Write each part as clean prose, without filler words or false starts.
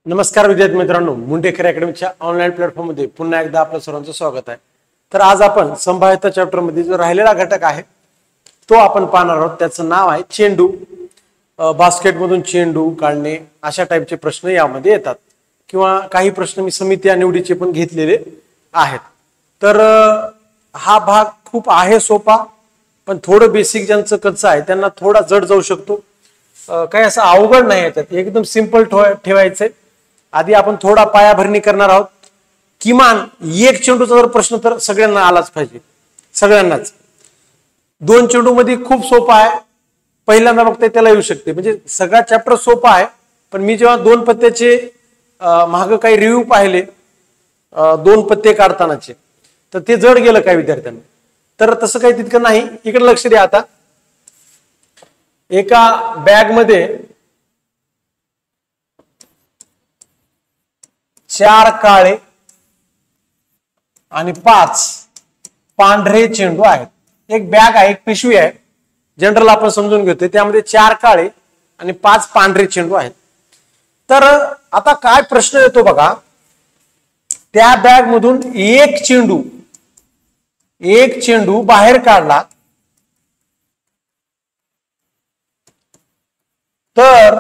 नमस्कार विद्यार्थी मित्रांनो, मुंडेकर अकॅडमीच्या ऑनलाईन प्लॅटफॉर्म मध्ये पुन्हा एकदा आपलं सर्वांचं स्वागत आहे। तर आज आपण संभाव्यता चॅप्टर मध्ये जो राहिलेला घटक आहे तो आपण पाहणार आहोत। त्याचं नाव आहे चेंडू। बास्केटमधून चेंडू काढणे अशा टाइपचे प्रश्न यामध्ये येतात किंवा काही प्रश्न मी समिती आणि निवडीचे पण घेतलेले आहेत। तर हा भाग खूप आहे सोपा, पण थोडं बेसिक ज्यांचं कच्चं आहे त्यांना थोडा जड जाऊ शकतो। काही असं अवघड नाही, याच्यात एकदम सिंपल ठेवायचंय। आधी आपण थोडा पायाभरणी करणार आहोत। किमान एक चेंडूचा जर प्रश्न तर सगळ्यांना आलाच पाहिजे, सगळ्यांनाच। दोन चेंडू मध्ये खूप सोपा आहे, पहिल्यांदा बघताय त्याला येऊ शकते। म्हणजे सगळा चॅप्टर सोपा आहे, पण मी जेव्हा दोन पत्त्याचे मागे काही रिव्ह्यू पाहिले दोन पत्ते काढतानाचे, तर ते जड गेलं काही विद्यार्थ्यांना। तर तसं काही तितकं नाही। इकडे लक्ष द्या। आता एका बॅग मध्ये 4 काळे आणि 5 पांढरे चेंडू आहेत। एक बॅग आहे, एक पिशवी आहे, जनरल आपण समजून घेतोय। त्यामध्ये 4 काळे आणि 5 पांढरे चेंडू आहेत। तर आता काय प्रश्न येतो बघा, त्या बॅग मधून एक चेंडू बाहेर काढला तर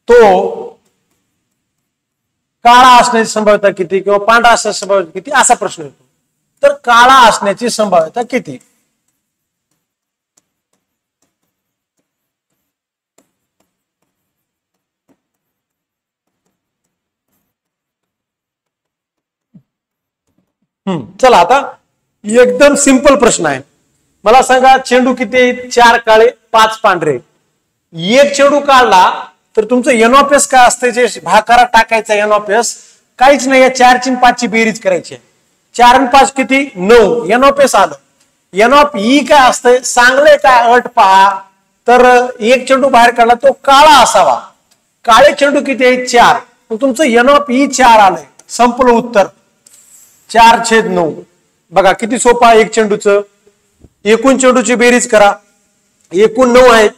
तो काळा असण्याची संभाव्यता किती किंवा पांढरा असण्याची संभाव्यता किती, असा प्रश्न येतो। तर काळा असण्याची संभाव्यता किती? चला, आता एकदम सिंपल प्रश्न आहे। मला सांगा चेंडू किती आहेत? 4 काळे 5 पांढरे। एक चेंडू काढला तर तुमचं एनऑपीएस काय असते, जे भाकारात टाकायचा एनऑपीएस काहीच नाही। 4 ची 5 ची बेरीज करायची। 4 आणि 5 किती? 9। एनऑपीएस आलं। एनऑप ई काय असतंय सांगले काय अट पहा। तर एक चेंडू बाहेर काढला तो काळा असावा। काळे चेंडू किती आहेत? 4। मग तुमचं एनऑप ई 4 आलंय। संपलं उत्तर 4/9। बघा किती सोपा आहे। एक चेंडूचं एकूण चेंडूची बेरीज करा, एकूण 9 आहेत।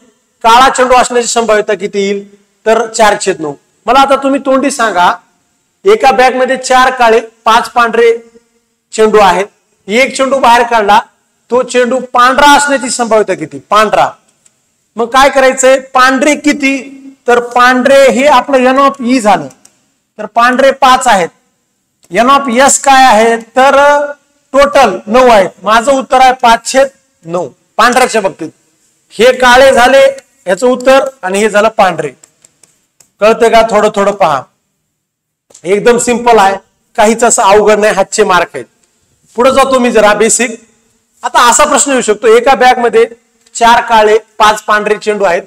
काळा चेंडू असण्याची संभाव्यता किती येईल? तर 4/9। मला आता तुम्ही तोंडी सांगा, एका बॅग मध्ये 4 काळे 5 पांढरे चेंडू आहेत। एक चेंडू बाहेर काढला, तो चेंडू पांढरा असण्याची संभाव्यता किती? पांढरा। मग काय करायचंय? पांढरे किती? तर पांढरे हे आपलं एन ऑफ ई झालं। तर पांढरे 5 आहेत। एन ऑफ एस काय आहे? तर टोटल 9 आहेत। माझं उत्तर आहे 5/9 पांढऱ्याच्या बाबतीत। हे काळे झाले याचं उत्तर, आणि हे झालं पांढरे। कळतंय का? थोडं थोडं पहा, एकदम सिंपल आहे, काहीच असं अवघड नाही। हातचे मार्क आहेत। पुढे जातो मी जरा बेसिक। आता असा प्रश्न येऊ शकतो, एका बॅग मध्ये 4 काळे 5 पांढरे चेंडू आहेत।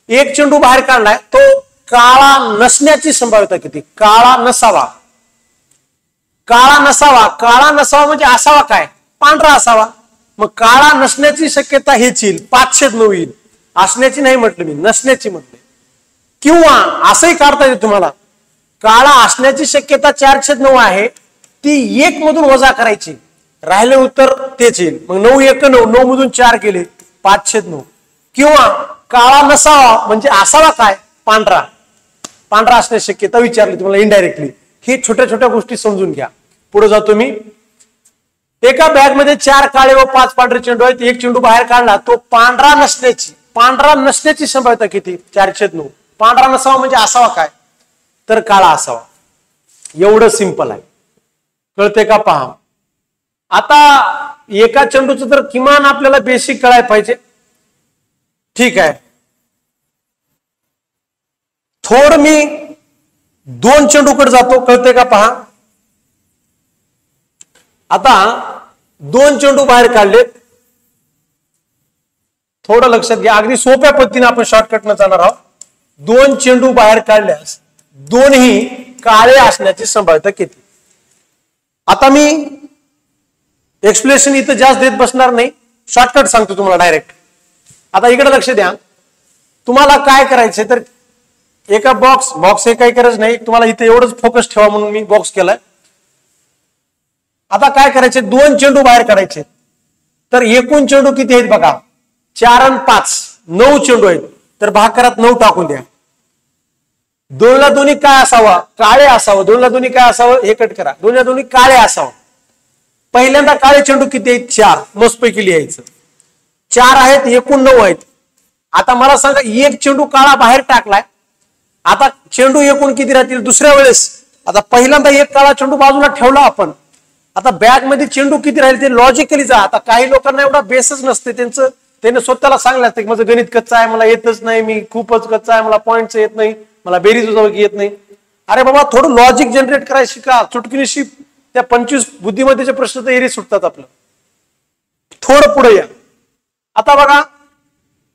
एक चेंडू बाहेर काढलाय, तो काळा नसण्याची संभाव्यता किती? काळा नसावा। काळा नसावा, काळा नसावा म्हणजे असावा काय? पांढरा असावा। मग काळा नसण्याची शक्यता हेच येईल, 5/9 येईल। असण्याची नाही म्हटलं मी, नसण्याची म्हटले। किंवा असंही काढता येईल तुम्हाला, काळा असण्याची शक्यता 4/9 आहे, ती 1 मधून वजा करायची, राहिले उत्तर तेच येईल। मग 9 1 9, 9 मधून 4 गेले 5/9। किंवा काळा नसावा म्हणजे असावा काय? पांढरा। पांढरा असण्याची शक्यता विचारली तुम्हाला इनडायरेक्टली। ही छोट्या छोट्या गोष्टी समजून घ्या। पुढे जातो मी। एका बॅग मध्ये 4 काळे व 5 पांढरे चेंडू आहेत। एक चेंडू बाहेर काढला, तो पांढरा नसण्याची संभाव्यता किती? 4/9। पांढरा नसावा म्हणजे असावा काय? तर काळा असावा। एवढं सिंपल आहे। कळते का? पहा, आता एका चेंडूचं तर किमान आपल्याला बेसिक कळायला पाहिजे। ठीक आहे, थोडं मी 2 चेंडूकडे जातो। कळते का? पहा, आता 2 चेंडू बाहेर काढलेत। थोडं लक्षात घ्या, अगदी सोप्या पद्धतीने आपण शॉर्टकटनं जाणार आहोत। 2 चेंडू बाहेर काढल्यास दोन्ही काळे असण्याची संभाव्यता किती? आता मी एक्सप्लेनेशन इथं जास्त देत बसणार नाही, शॉर्टकट सांगतो तुम्हाला डायरेक्ट। आता इकडे लक्ष द्या, तुम्हाला काय करायचंय तर एका बॉक्स हे काही गरज नाही, तुम्हाला इथे एवढंच फोकस ठेवा म्हणून मी बॉक्स केलाय। आता काय करायचे? 2 चेंडू बाहेर काढायचे। तर एकूण चेंडू किती आहेत बघा, 4 आणि 5 9 चेंडू आहेत। तर भाकारात 9 टाकून द्या। दोनला दोन्ही काय असावा? काळे असावं. दोनला दोन्ही काय असावं? हे कट करा. दोनला दोन्ही काळे असावं. पहिल्यांदा काळे चेंडू किती आहेत? 4. मस्तपैकी लिहायचं. 4 आहेत, एकूण 9 आहेत. आता मला सांगा, एक चेंडू काळा बाहेर टाकलाय. आता चेंडू एकूण किती राहतील? दुसऱ्या वेळेस आता पहिल्यांदा एक काळा चेंडू बाजूला ठेवला आपण. आता बॅग मध्ये चेंडू किती राहील ते लॉजिकली जा. आता काही लोकांना एवढा बेसच नसते त्यांचं, त्याने स्वतःला सांगलं असतं की माझं गणित कच्चा आहे, मला येतच नाही, मी खूपच कच्चा आहे, मला पॉईंटच येत नाही, मला बेरीज उजावकी येत नाही. अरे बाबा, थोडं लॉजिक जनरेट करायला शिका. चुटकीनिशी त्या 25 बुद्धिमत्तेचे प्रश्न तर एरी सुटतात आपलं. थोडं पुढे या. आता बघा,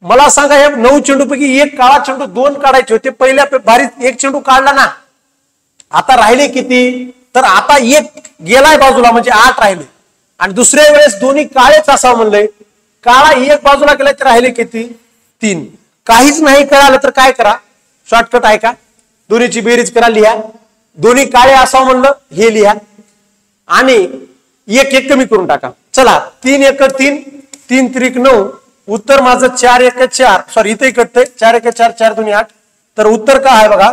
मला सांगा, या 9 चेंडूपैकी एक काळा चेंडू 2 काढायचे होते. पहिल्या बारीत एक चेंडू काढला ना. आता राहिले किती? तर आता एक गेलाय बाजूला, म्हणजे 8 राहिले. आणि दुसऱ्या वेळेस दोन्ही काळेच असावं म्हणलंय. काळा एक बाजूला गेला तर राहिले किती? 3. काहीच नाही कळालं तर काय करा? शॉर्टकट आहे का? दोन्हीची बेरीज करा, लिहा. दोन्ही काळे असावं म्हणलं, हे लिहा आणि एक एक कमी करून टाका. चला, 3 1 3, 3 3 9. उत्तर माझं 4 1 4. सॉरी, इथे कटतंय. 4 1 4, 4 2 8. तर उत्तर काय आहे बघा?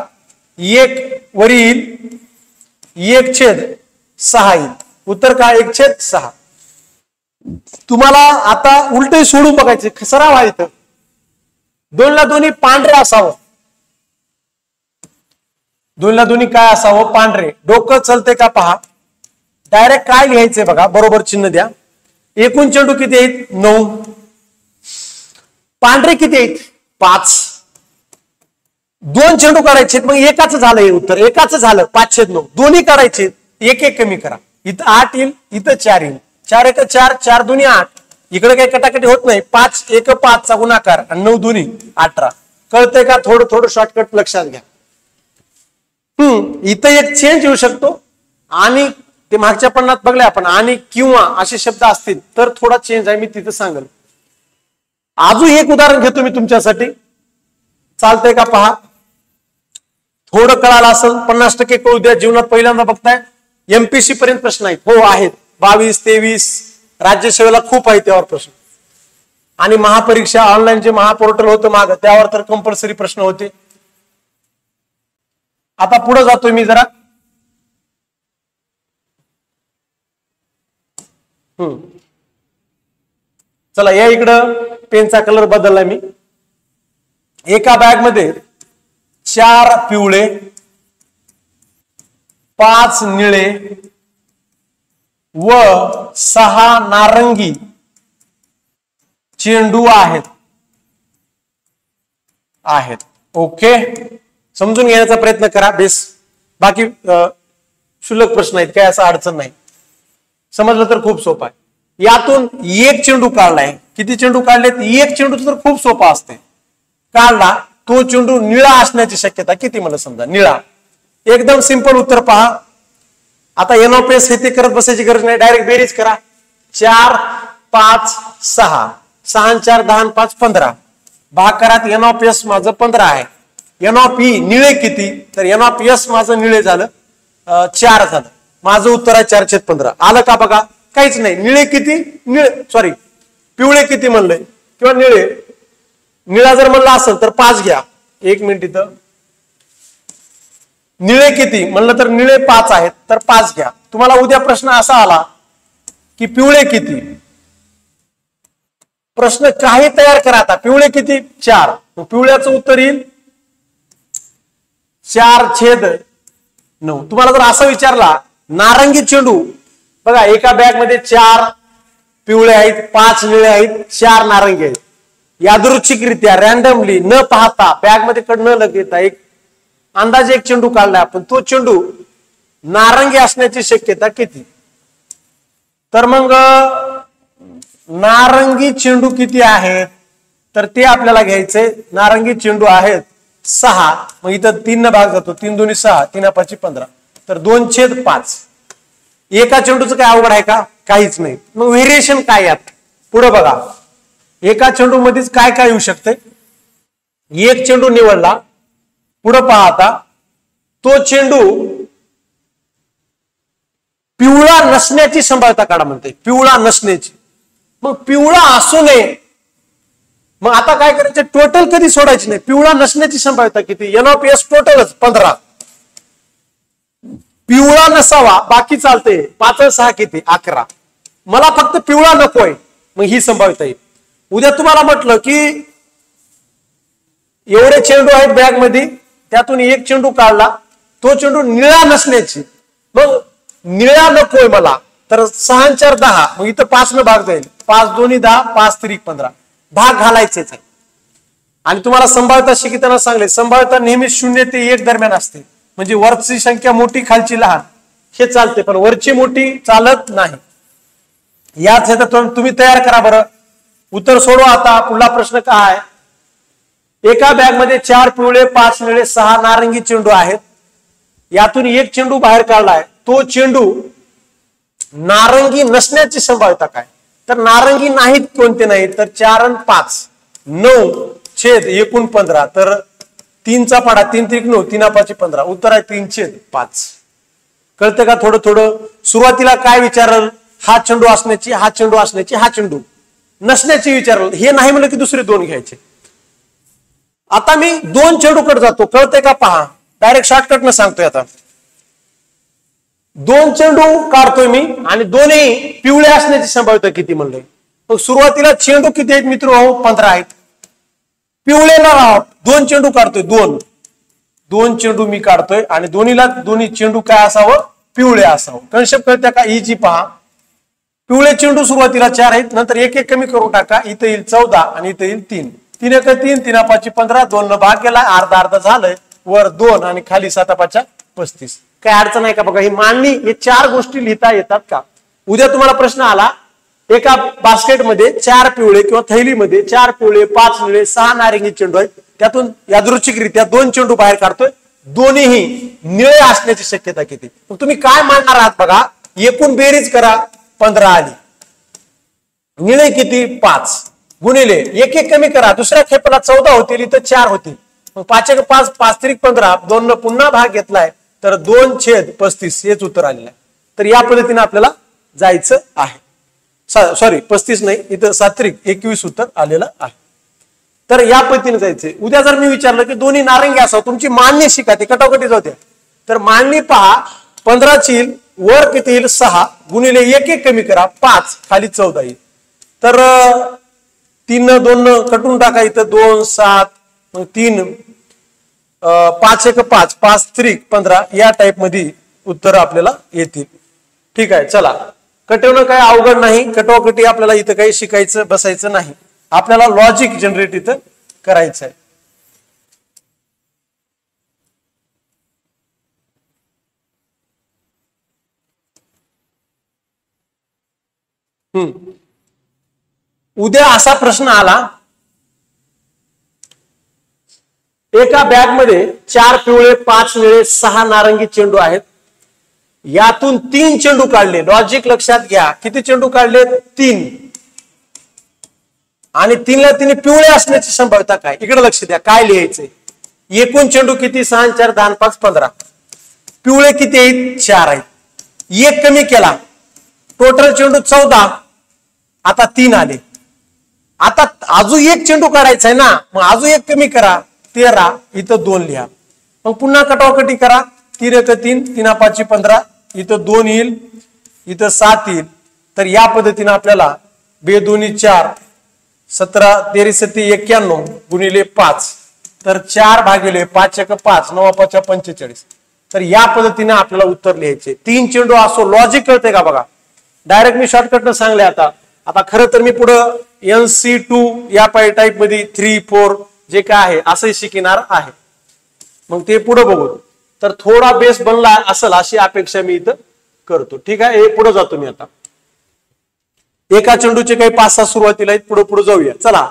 1 वरील 1/6 येईल. उत्तर काय? 1/6. तुम्हाला आता उलट सोडून बघायचे, सराव आहे इथं. 2ला दोन्ही पांढरे असावं. 2ला दोन्ही काय असावं? पांढरे. डोकं चलते का पहा. डायरेक्ट काय लिहायचंय बघा, बरोबर चिन्ह द्या. एकूण चेंडू किती आहेत? 9. पांढरे किती आहेत? 5. 2 चेंडू काढायचे, मग एकाच झालं हे उत्तर. एकाच झालं 5/9. दोन्ही काढायचे, एक एक कमी करा. इथं 8 येईल, इथं 4 येईल. 4 1 4, 4 2 8. इकडे काही कटाकटी होत नाही. 5 1 5 चा गुणाकार आणि 9 2 18. कळतंय का? थोडं थोडं शॉर्टकट लक्षात घ्या. इथं एक चेंज येऊ शकतो आणि ते मागच्या पन्नात बघले आपण. आणि किंवा असे शब्द असतील तर थोडा चेंज आहे, मी तिथं सांगेल. अजून एक उदाहरण घेतो मी तुमच्यासाठी. चालतंय का पहा. थोडं कळालं असेल, 50% कळू द्या. जीवनात पहिल्यांदा बघताय. एमपीसी पर्यंत प्रश्न आहेत. हो आहेत, 22 23. राज्यसेवेला खूप आहे त्यावर प्रश्न. आणि महापरीक्षा ऑनलाईन जे महापोर्टल होतं माग, त्यावर तर कंपल्सरी प्रश्न होते. आता पुढे जातोय मी जरा. चला, या इकडं पेनचा कलर बदललाय मी. एका बॅग मध्ये 4 पिवळे, 5 निळे व 6 नारंगी चेंडू आहेत. ओके, समजून घेण्याचा प्रयत्न करा. बेस बाकी क्षुल्लक प्रश्न आहेत, काय असं अडचण नाही. समजलं तर खूप सोपं आहे. यातून एक चेंडू काढलाय. किती चेंडू काढलेत? एक चेंडू तर खूप सोपा असते. काढला तो चेंडू निळा असण्याची शक्यता किती? मला समजा निळा. एकदम सिंपल उत्तर पहा. आता एनओपीएस हे ते करत बसायची गरज नाही, डायरेक्ट बेरीज करा. 4 5 6. 6 4 10 5 15. भागाकारात एनओपीएस माझं 15 आहे. एनओपी निळे किती? तर एनओपीएस माझं निळे झालं 4 झालं. माझं उत्तर आहे 4/15. आलं का बघा? काहीच नाही. निळे किती? सॉरी, पिवळे किती म्हणलंय किंवा निळे. निळा जर म्हणला असेल तर 5 घ्या. 1 मिनिट. इथं निळे किती म्हणलं तर निळे 5 आहेत, तर 5 घ्या. तुम्हाला उद्या प्रश्न असा आला की पिवळे किती, प्रश्न काही तयार करा. आता पिवळे किती? 4. पिवळ्याचं उत्तर येईल 4/9. तुम्हाला जर असं विचारला नारंगी चेंडू, बघा एका बॅग मध्ये 4 पिवळे आहेत, 5 निळे आहेत, 4 नारंगी आहेत. यादृच्छिकरित्या रॅन्डमली न पाहता बॅग मध्ये न लगेता एक अंदाजे एक चेंडू काढलाय आपण. तो चेंडू नारंगी असण्याची शक्यता किती? तर मग नारंगी चेंडू किती आहेत? तर ते आपल्याला घ्यायचे. नारंगी चेंडू आहेत 6. मग इथं 3 न भाग जातो. 3 2 6, 3 5 15. तर 2/5. एका चेंडूचं काय अवघड आहे का? काहीच नाही. मग व्हेरिएशन काय यात? पुढे बघा. एका चेंडू मध्येच काय काय येऊ शकते? एक चेंडू निवडला, पुढे पाहता तो चेंडू पिवळा नसण्याची संभाव्यता काढा म्हणते. पिवळा नसण्याची. मग पिवळा असू नये मग आता काय करायचं, टोटल कधी सोडायची नाही. पिवळा नसण्याची संभाव्यता किती, एन ऑफ एस टोटलच 15. पिवळा नसावा बाकी चालते, 5 6 किती 11. मला फक्त पिवळा नकोय, मग ही संभाव्यता येईल. उद्या तुम्हाला म्हटलं की एवढे चेंडू आहेत बॅग मध्ये, त्यातून एक चेंडू काढला, तो चेंडू निळा नसण्याची, मग निळा नकोय मला, तर 6 4 10, मग इथं 5 न भाग जाईल. 5 2 10, 5 3 15, भाग घालायचेच आहे. आणि तुम्हाला संभाव्यता शिकताना सांगले, संभाव्यता नेहमी 0 ते 1 दरम्यान असते. म्हणजे वरची संख्या मोठी खालची लहान हे चालते, पण वरची मोठी चालत नाही. याच तुम्ही तयार करा बरं. उत्तर सोडवा. आता पुढला प्रश्न काय आहे, एका बॅग मध्ये 4 पिवळे 5 निळे 6 नारंगी चेंडू आहेत. यातून एक चेंडू बाहेर काढलाय, तो चेंडू नारंगी नसण्याची संभाव्यता काय, तर नारंगी नाहीत कोणते नाही, तर 4 आणि 5 9 छेद एकूण 15, तर 3 चा पाडा 3 3 9, 3 5 15, उत्तर आहे 3 छेद 5. कळतं का थोडं थोडं. सुरुवातीला काय विचारलं, हा चेंडू असण्याची, हा चेंडू असण्याची, हा चेंडू नसण्याची विचारलं. हे नाही म्हणलं की दुसरे 2 घ्यायचे. आता मी 2 चेंडू कडे जातो, कळतंय का पहा, डायरेक्ट शॉर्टकट न सांगतोय. आता 2 चेंडू काढतोय मी आणि दोन्ही पिवळे असण्याची संभाव्यता किती म्हणलंय. मग सुरुवातीला चेंडू किती आहेत मित्र, 15 आहेत. पिवळे ना राहत, 2 चेंडू काढतोय, 2 चेंडू मी काढतोय आणि दोन्ही चेंडू काय असावं, पिवळे असावं. कन्सेप्ट कळत्या का, इजी पहा. पिवळे चेंडू सुरुवातीला 4 आहेत, नंतर एक एक कमी करून टाका, इथं येईल 14 आणि इथं येईल 3. 3 1 3, 3 5 15, 2 न भाग केला, अर्धा अर्धा झालंय, वर 2 आणि खाली 7 5 35. काय अडचण आहे का बघा. ही मांडणी, हे 4 गोष्टी लिहिता येतात का. उद्या तुम्हाला प्रश्न आला, एका बास्केटमध्ये 4 पिवळे किंवा थैलीमध्ये 4 पिवळे 5 निळे 6 नारंगी चेंडू आहेत, त्यातून यादृच्छिकरित्या 2 चेंडू बाहेर काढतोय, दोन्हीही निळे असण्याची शक्यता किती. मग तुम्ही काय मांडणार आहात बघा, एकूण बेरीज करा, 15 आली, निळे किती 5, गुणिले एक एक कमी करा, दुसऱ्या खेपेला 14 होतील, इथं 4 होतील, मग 5 1 5, 5 3 15, 2 न पुन्हा भाग घेतलाय, तर 2 छेद 35 हेच उत्तर आलेलं आहे. तर या पद्धतीने आपल्याला जायचं आहे. सॉरी 35 नाही, इथं 7 3 21 उत्तर आलेलं आहे. तर या पद्धतीने जायचंय. उद्या जर मी विचारलं की दोन्ही नारंगी असावं, तुमची मांडणी शिका, ती कटोकटी जाऊ द्या. तर मांडणी पहा, 15 ची वर किती येईल 6, गुणिले एक एक कमी करा 5, खाली 14 येईल. तर 3 न 2 न कटून टाका, इथं 2 7, मग 3 5 1 5, 5 3 15, या टाईप मध्ये उत्तर आपल्याला येतील. ठीक आहे, चला. कटवणं काय अवघड नाही, कटोकटी आपल्याला इथं काही शिकायचं बसायचं नाही, आपल्याला लॉजिक जनरेट इथं करायचं आहे. उद्या असा प्रश्न आला, एका बॅग मध्ये 4 पिवळे 5 निळे 6 नारंगी चेंडू आहेत. यातून 3 चेंडू काढले. लॉजिक लक्षात घ्या, किती चेंडू काढले, 3, आणि 3 ला 3 पिवळे असण्याची संभाव्यता काय. इकडे लक्ष द्या, काय लिहायचंय, एकूण चेंडू किती 6 4 10 5 15, पिवळे किती आहेत 4 आहेत, एक कमी केला, टोटल चेंडू 14, आता 3 आले. आता अजून एक चेंडू काढायचा आहे ना, मग अजून एक कमी करा 13, इथं 2 लिहा, मग पुन्हा कटाकटी करा, 3 1 3, 3 5 15, इथं 2 येईल, इथं 7 येईल. तर या पद्धतीने आपल्याला 2 2 4, 17 13 7 91 गुणिले 5, तर 4 भागिले 5 1 5, 9 5 45. तर या पद्धतीने आपल्याला उत्तर लिहायचे. 3 चेंडू असो. लॉजिक कळते का बघा, डायरेक्ट मी शॉर्टकट न सांगले. आता खरं तर मी पुढं NC2 या टाईप मध्ये 3 4 जे काय आहे असंही शिकणार आहे, मग ते पुढे बघू. तर थोडा बेस बनला असेल अशी अपेक्षा मी इथं करतो. ठीक आहे, हे पुढे जातो मी. आता एका चेंडूचे काही 5 6 सुरुवातीला आहेत, पुढे पुढे जाऊया. चला,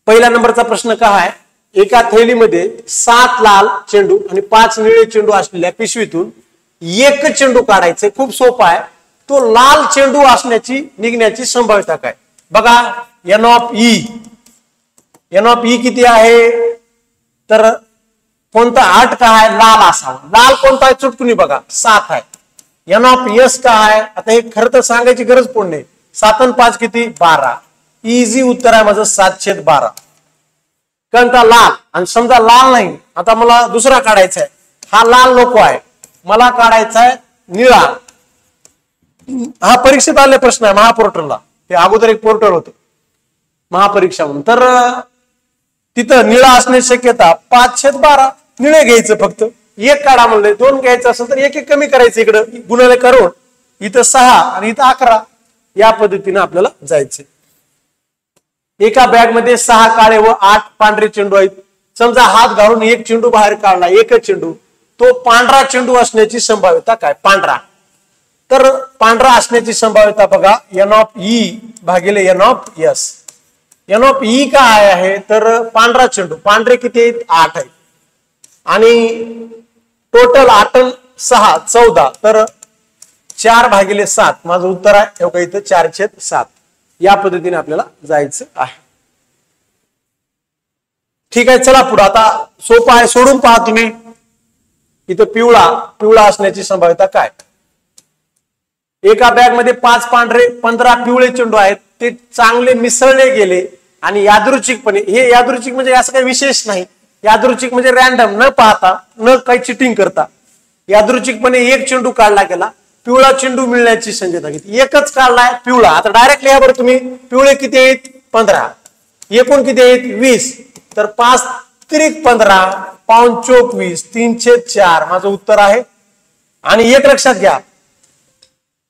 पहिल्या नंबरचा प्रश्न काय आहे, एका थैलीमध्ये 7 लाल चेंडू आणि 5 निळे चेंडू असलेल्या पिशवीतून एक चेंडू काढायचे. खूप सोपा आहे. तो लाल चेंडू असण्याची निघण्याची संभाव्यता काय बघा. एन ऑफ ई किती आहे, तर कोणता 8 का आहे, लाल असावा. लाल कोणता आहे चुटकुनी बघा, 7 आहे. एन ऑफ एस का आहे, आता हे खरं तर सांगायची गरज पण नाही. 7 आणि 5 किती 12, इझी उत्तर आहे माझं 7/12. कारण का लाल, आणि समजा लाल नाही, आता मला दुसरा काढायचा आहे, हा लाल नको आहे, मला काढायचा आहे निळा. हा परीक्षेत आले प्रश्न आहे महापोर्टलला, ते अगोदर एक पोर्टल होतं महापरीक्षा म्हणून, तर तिथं निळा असण्याची शक्यता 5/12. निळे घ्यायचं, फक्त एक काढा म्हणले, 2 घ्यायचं असेल तर एक कमी करायचं, इकडं गुणिले करून इथं 6 आणि इथं 11, या पद्धतीने आपल्याला जायचे. एका बॅग मध्ये 6 काळे व 8 पांढरे चेंडू आहेत. समजा हात घालून एक चेंडू बाहेर काढला, एकच चेंडू, तो पांढरा चेंडू असण्याची संभाव्यता काय? पांढरा. तर पांढरा असण्याची संभाव्यता बघा N(E) भागिले N(S). N(E) काय आहे? तर पांढरा चेंडू, पांढरे किती आहेत? 8 आहेत, आणि टोटल 8 6 14, तर 4/7. माझं उत्तर आहे इथं 4/7. या पद्धतीने आपल्याला जायचं आहे. ठीक आहे, चला पुढे. आता सोपं आहे, सोडून पहा तुम्ही. इथं पिवळा असण्याची संभाव्यता काय? एका बॅग मध्ये 5 पांढरे 15 पिवळे चेंडू आहेत. ते चांगले मिसळले गेले आणि यादृच्छिकपणे, हे यादृच्छिक म्हणजे असं काही विशेष नाही, यादृच्छिक म्हणजे रॅन्डम, न पाहता, न काही चिटिंग करता यादृच्छिकपणे एक चेंडू काढला गेला, पिवळा चेंडू मिळण्याची शक्यता किती? एकच काढलाय पिवळा. आता डायरेक्ट लिहा बरं तुम्ही, पिवळे किती आहेत? 15, एकूण किती आहेत? 20, तर 5×15 5×4 20, 3/4 माझं उत्तर आहे. आणि एक लक्षात घ्या,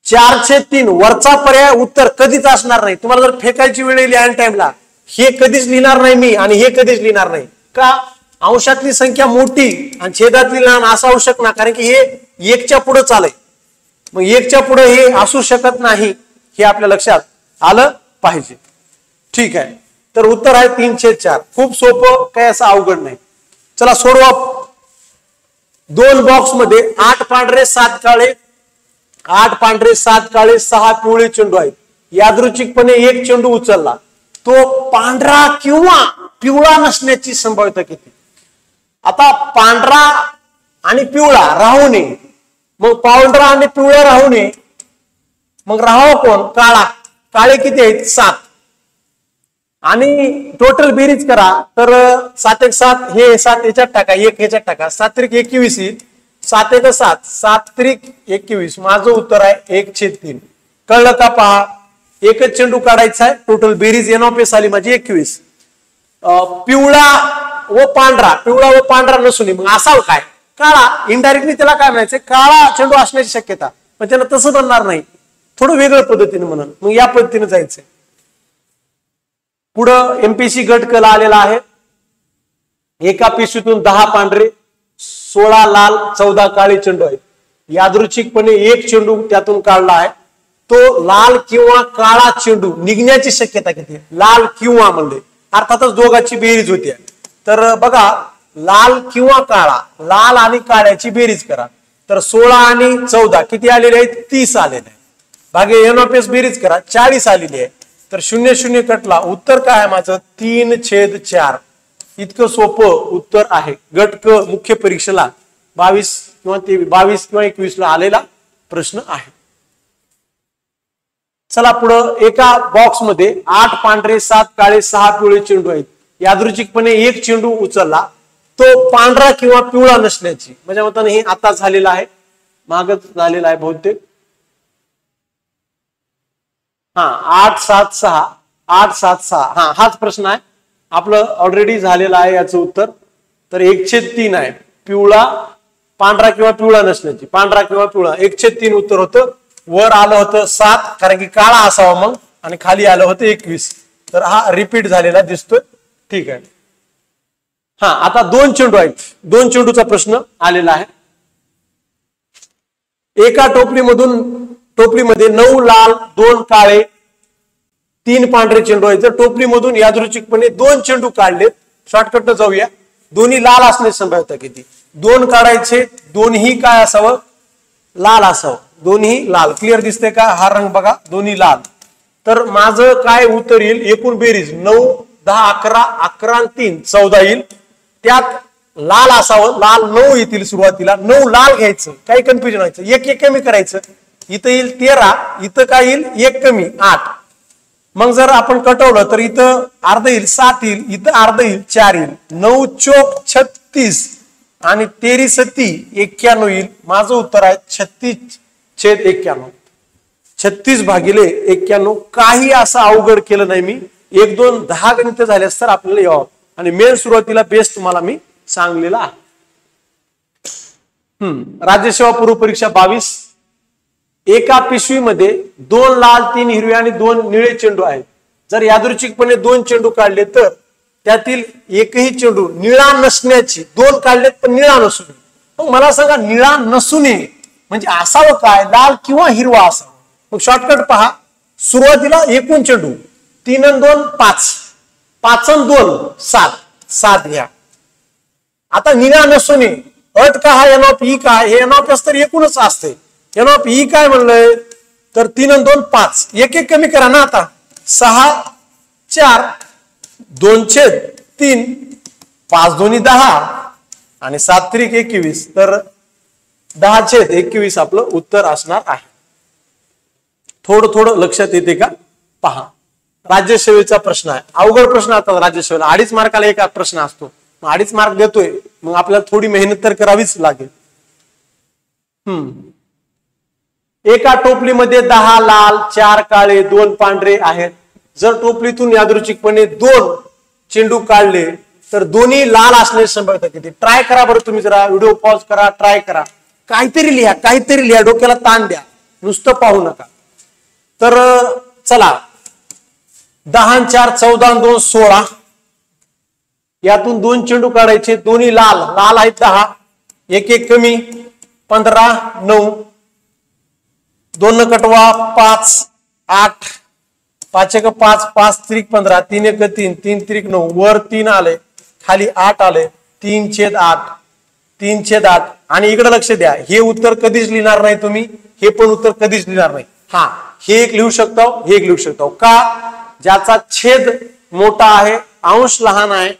4/3 वरचा पर्याय उत्तर कधीच असणार नाही. तुम्हाला जर फेकायची वेळ येईल एंड टाइमला, हे कधीच लिहिणार नाही मी, आणि हे कधीच लिहिणार नाही. का? अंशातली संख्या मोठी आणि छेदातली लहान असं होऊ शकणार, कारण की हे 1च्या पुढे चालय, मग 1च्या पुढे हे असू शकत नाही, हे आपल्या लक्षात आलं पाहिजे. ठीक आहे, तर उत्तर आहे 3/4. खूप सोपं, काय असं अवघड नाही. चला सोडवा. 2 बॉक्स मध्ये 8 पांढरे 7 काळे, 8 पांढरे 7 काळे 6 पिवळे चेंडू आहेत. यादृच्छिकपणे एक चेंडू उचलला, तो पांढरा किंवा पिवळा नसण्याची संभाव्यता किती? आता पांढरा आणि पिवळा राहू नये, मग पांढरा आणि पिवळा राहू नये, मग राहावं कोण? काळा. काळे किती आहेत? 7. आणि टोटल बेरीज करा, तर 7×1 7, हे 7 याच्यात टाका, 1 ह्याच्यात टाका, 7×21 येईल, 7×1 7, 7×21. माझं उत्तर आहे 1/3. कळलं का? पहा, एकच चेंडू काढायचा आहे, टोटल बेरीज N(S) आली माझी 21. पिवळा व पांढरा नसून मग असाल काय? काळा. इनडायरेक्टली त्याला काय म्हणायचं? काळा चेंडू असण्याची शक्यता, पण त्याला तसं बनणार नाही, थोडं वेगळ्या पद्धतीने म्हणून, मग या पद्धतीने जायचंय. पुढं MPC गट कला आलेला आहे. एका पिशवीतून 10 पांढरे 16 लाल 14 काळे चेंडू आहेत. यादृच्छिकपणे एक चेंडू त्यातून काढला आहे, तो लाल किंवा काळा चेंडू निघण्याची शक्यता किती? लाल किंवा म्हणले, अर्थातच दोघांची बेरीज होती. तर बघा, लाल किंवा काळा, लाल आणि काळ्याची बेरीज करा, तर 16 आणि 14 किती आलेले आहेत? 30 आलेले आहे. भागे N(S) बेरीज करा, 40 आलेली आहे. तर 0 कटला, उत्तर काय आहे माझं? 3/4. इतकं सोपं उत्तर आहे. गट क मुख्य परीक्षेला 22 किंवा 21 ला आलेला प्रश्न आहे. चला पुढं. एका बॉक्स मध्ये 8 पांढरे 7 काळे 6 पिवळे चेंडू आहेत. यादृच्छिकपणे एक चेंडू उचलला, तो पांढरा किंवा पिवळा नसण्याची, माझ्या मताने हे आता झालेलं आहे, मागच झालेलं आहे बहुतेक. 8-7-6 8-7-6, हाच प्रश्न आहे आपलं, ऑलरेडी झालेला आहे याचं उत्तर. तर 1/3 आहे. पिवळा, पांढरा किंवा पिवळा नसण्याची, पांढरा किंवा पिवळा 1/3 उत्तर होतं. वर आलं होतं 7, कारण की काळा असावा मग, आणि खाली आलं होतं 21. तर हा रिपीट झालेला दिसतोय. ठीक आहे. आता 2 चेंडू आहेत. 2 चेंडूचा प्रश्न आलेला आहे. एका टोपलीमध्ये 9 लाल 2 काळे 3 पांढरे चेंडू आहेत. जर टोपलीमधून यादृच्छिकपणे 2 चेंडू काढलेत, शॉर्टकट जाऊया, दोन्ही लाल असण्याची संभाव्यता किती? 2 काढायचे, दोन्ही काय असावं? लाल असावं. दोन्ही लाल. क्लिअर दिसते का? हा रंग बघा, दोन्ही लाल. तर माझं काय उत्तर येईल? एकूण बेरीज 9, 10, 11, 11 आणि 3 14 येईल. त्यात लाल असावं, लाल 9 येतील सुरुवातीला. 9 लाल घ्यायचं, काही कन्फ्युजन व्हायचं, एक कमी करायचं. इथं येईल 13, इथं काय येईल? 1 कमी 8. मग जर आपण कटवलं तर इथं अर्ध येईल 7 येईल, इथं अर्ध येईल 4 येईल, 9 चोक 36 आणि 13 सत्ती 91 येईल. माझं उत्तर आहे 36/91. 36 भागिले 91. काही असं अवघड केलं नाही मी. 1 2 10 गणित झाले तर आपल्याला यावं. आणि मेन सुरुवातीला बेस तुम्हाला मी सांगलेला आहे. राज्यसेवा पूर्व परीक्षा 22. एका पिशवीमध्ये 2 लाल 3 हिरवे आणि 2 निळे चेंडू आहेत. जर यादृच्छिकपणे 2 चेंडू काढले तर त्यातील एकही चेंडू निळा नसण्याची, 2 काढलेत पण निळा नसू नये. मग मला सांगा निळा नसू नये म्हणजे असावं काय, लाल किंवा हिरवा असावा. मग शॉर्टकट पहा. सुरुवातीला एकूण चेंडू 3 आणि 2 5, 5 आणि 2 7, 7 घ्या. आता निळा नसू नये अट का हा एन ऑफ ई काय, हे एन ऑफ एस तर एकूणच असते. एन ऑफ ई काय म्हणलंय तर 3 आणि 2 5, एक एक कमी करा ना. आता 6 4 2/3, 5 2 10 आणि 7 3 21, तर 10/21 आपलं उत्तर असणार आहे. थोडं थोडं लक्षात येते का पहा. राज्यसेवेचा प्रश्न आहे, अवघड प्रश्न आता राज्यसेवेला 2.5 मार्काला एक प्रश्न असतो. 2.5 मार्क देतोय मग आपल्याला थोडी मेहनत तर करावीच लागेल. एका टोपलीमध्ये 10 लाल 4 काळे 2 पांढरे आहेत. जर टोपलीतून यादृच्छिकपणे 2 चेंडू काढले तर दोन्ही लाल असण्याची संभाव्यता किती. ट्राय करा बरं तुम्ही, जरा व्हिडिओ पॉज करा, ट्राय करा, काहीतरी लिहा, काहीतरी लिहा, डोक्याला ताण द्या, नुसतं पाहू नका. तर चला 10 4 14 2 16. यातून 2 चेंडू काढायचे, दोन्ही लाल, लाल आहेत 10, एक एक कमी 15 9, 2 न कटवा 5 8, 5 1 5, 5 3 15, 3 1 3, 3 3 9, वर 3 आले, खाली 8 आले, 3/8, 3/8. आणि इकडे लक्ष द्या, हे उत्तर कधीच लिहिणार नाही तुम्ही, हे पण उत्तर कधीच लिहिणार नाही. हा, हे एक लिहू शकता, हे एक लिहू शकता. का? ज्याचा छेद मोठा आहे, अंश लहान आहे,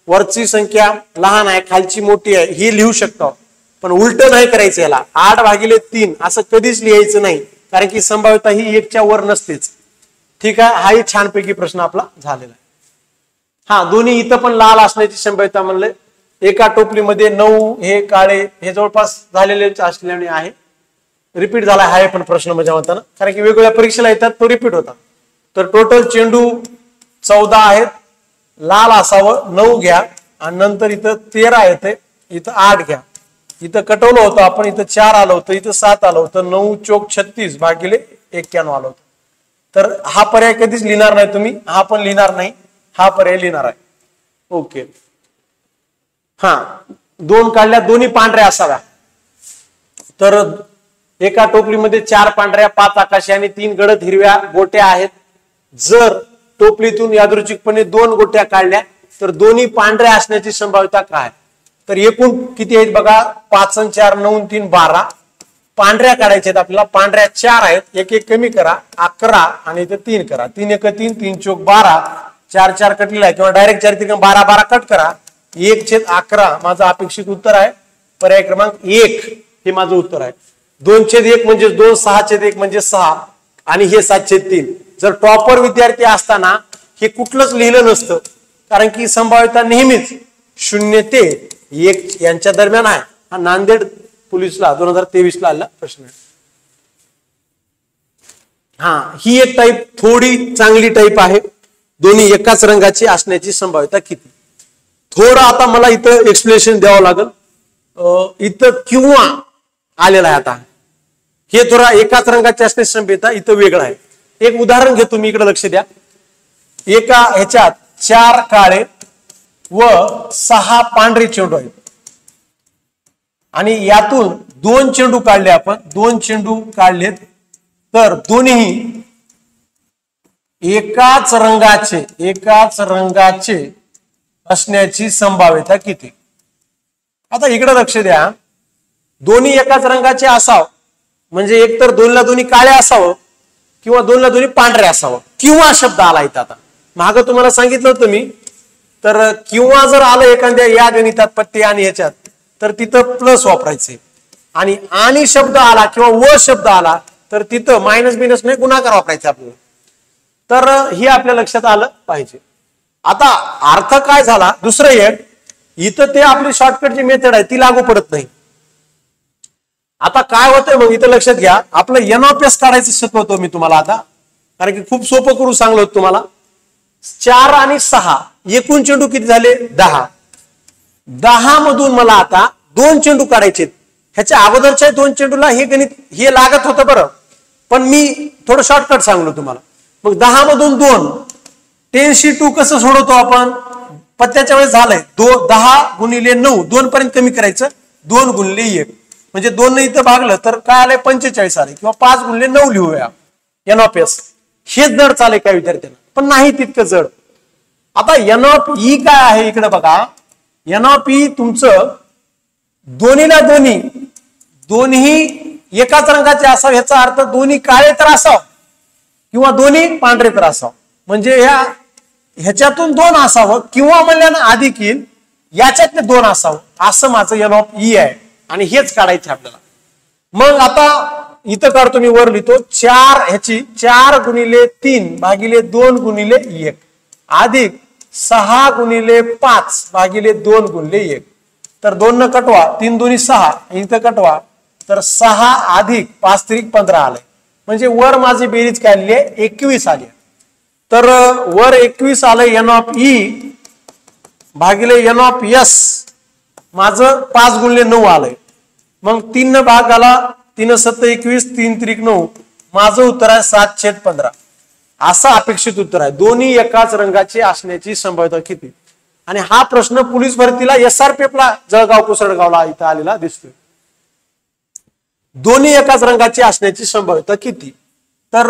वरची संख्या लहान आहे, खालची मोठी आहे, हे लिहू शकता. पण उलट नाही करायचं. याला 8/3 असं कधीच लिहायचं नाही, कारण की संभाव्यता ही 1च्या वर नसतेच. ठीक आहे, हाही छानपैकी प्रश्न आपला झालेला आहे. हा, दोन्ही इथं पण लाल असण्याची संभाव्यता म्हणले. एका टोपलीमध्ये 9 हे काळे, हे जवळपास झालेले असल्याने आहे. रिपीट झाला आहे पण प्रश्न मजा होताना, कारण की वेगवेगळ्या परीक्षेला येतात तो रिपीट होता. तर टोटल चेंडू 14 आहेत, लाल असावं 9 घ्या, आणि नंतर इथं 13 येते, इथं 8 घ्या. इथं कटवलं होतं आपण, इथं 4 आलं होतं, इथं 7 आलं होतं, 9 चोक 36 भागिले 91 आलं होतं. तर हा पर्याय कधीच लिहिणार नाही तुम्ही, हा पण लिहिणार नाही, हा पर्याय लिहिणार आहे. ओके. हा, 2 काढल्या, दोन्ही पांढऱ्या असाव्या. तर एका टोपलीमध्ये 4 पांढऱ्या 5 आकाशी आणि 3 गडद हिरव्या गोट्या आहेत. जर टोपलीतून यादृच्छिकपणे 2 गोट्या काढल्या तर दोन्ही पांढऱ्या असण्याची संभाव्यता काय. तर एकूण किती आहेत बघा, 5 आणि 4 9 आणि 3 12 पांढऱ्या काढायच्या आहेत आपल्याला. पांढऱ्या 4 आहेत, एक एक कमी करा 11 आणि इथे 3 करा. 3 1 3, 3 चोक 12, 4 4 कटलेला आहे, किंवा डायरेक्ट 4 3 12 12 कट करा. 1/11 माझं अपेक्षित उत्तर आहे. पर्याय क्रमांक 1 हे माझं उत्तर आहे. 2/1 म्हणजे 2, 6/1 म्हणजे 6 आणि हे 7/3. जर टॉपर विद्यार्थी असताना हे कुठलंच लिहिलं नसतं, कारण की संभाव्यता नेहमीच 0 ते 1 यांच्या दरम्यान आहे. हा नांदेड पोलीसला 2023 ला आलेला प्रश्न आहे. हा, ही एक टाईप थोडी चांगली टाईप आहे. दोन्ही एकाच रंगाची असण्याची संभाव्यता किती. थोडं आता मला इथं एक्सप्लेनेशन द्यावं लागेल. इथं किंवा आलेला आहे. आता हे थोडा एकाच रंगाची असण्याची संभाव्यता इथं वेगळं आहे. एक उदाहरण घेतो मी, इकडे लक्ष द्या. एका ह्याच्यात 4 काळे व 6 पांढरे चेंडू आहेत, आणि यातून 2 चेंडू काढले आपण, 2 चेंडू काढलेत, तर दोन्ही एकाच रंगाचे असण्याची संभाव्यता किती. आता इकडे लक्ष द्या, दोन्ही एकाच रंगाचे असावं म्हणजे एकतर 2 ला दोन्ही काळे असावं किंवा 2 ला दोन्ही पांढरे असावं. किंवा शब्द आला इथं. आता मागं तुम्हाला सांगितलं होतं मी, तर किंवा जर आलं एखाद्या या गणितात पत्ते आणि ह्याच्यात, तर तिथं प्लस वापरायचे. आणि शब्द आला किंवा व शब्द आला तर तिथं मायनस बिनस नाही गुणाकार वापरायचा आपल्याला. तर हे आपल्या लक्षात आलं पाहिजे. आता अर्थ काय झाला, दुसरं एक इथं ते आपली शॉर्टकटची मेथड आहे ती लागू पडत नाही. आता काय होतंय मग इथं लक्षात घ्या, आपलं NOPS काढायचं शिकवतो मी तुम्हाला आता, कारण की खूप सोपं करून सांगलो तुम्हाला. 4 आणि 6 एकूण चेंडू किती झाले, 10. 10 मधून मला आता 2 चेंडू काढायचे. ह्याच्या अगोदरच्या 2 चेंडूला हे गणित हे लागत होतं बरं, पण मी थोडं शॉर्टकट सांगलो तुम्हाला. मग 10 मधून 2 10C2 कसं सोडवतो आपण, पत्त्याच्या वेळेस झालंय 10 गुणिले 9, 2 पर्यंत कमी करायचं, 2 गुणिले 1 म्हणजे 2 ने इथं भागलं तर काय आलंय 45 आले, किंवा 5 गुणिले 9 लिहूया NOPS. हेच जड चालेल काय विद्यार्थ्यांना, पण नाही तितकं जड. आता NOPE काय आहे इकडे बघा, NOPE तुमचं दोन्हीला दोन्ही एकाच रंगाचे असावं, ह्याचा अर्थ दोन्ही काळे तर असावं किंवा दोन्ही पांढरे तर असावं, म्हणजे ह्याच्यातून 2 असावं किंवा म्हणल्यानं अधिक येईल याच्यातले 2 असावं, असं माझं NOPE आहे आणि हेच काढायचं आपल्याला. मग आता इथं काढतो मी, वर लिहितो 4 ह्याची 4 गुणिले 3 भागिले 2 गुणिले 1 अधिक 6 गुणिले 5 भागिले 2 गुणिले 1. तर 2 न कटवा, 3 दोन्ही 6, इथं कटवा तर 6 अधिक 5 त्रिक 15 आले, म्हणजे वर माझी बेरीज काय आली आहे 21 आली. तर वर 21 आलं NOPE भागिले NOPS माझं 5 गुणिले 9 आलंय. मग 3 न भाग आला, 3 7 21, 3 त्रिक 9, माझं उत्तर आहे 7/15. असं अपेक्षित उत्तर आहे. दोन्ही एकाच रंगाचे असण्याची संभाव्यता किती. आणि हा प्रश्न पोलीस भरतीला SRPF ला जळगाव कोसळगावला इथं आलेला दिसतोय. दोन्ही एकाच रंगाचे असण्याची संभाव्यता किती. तर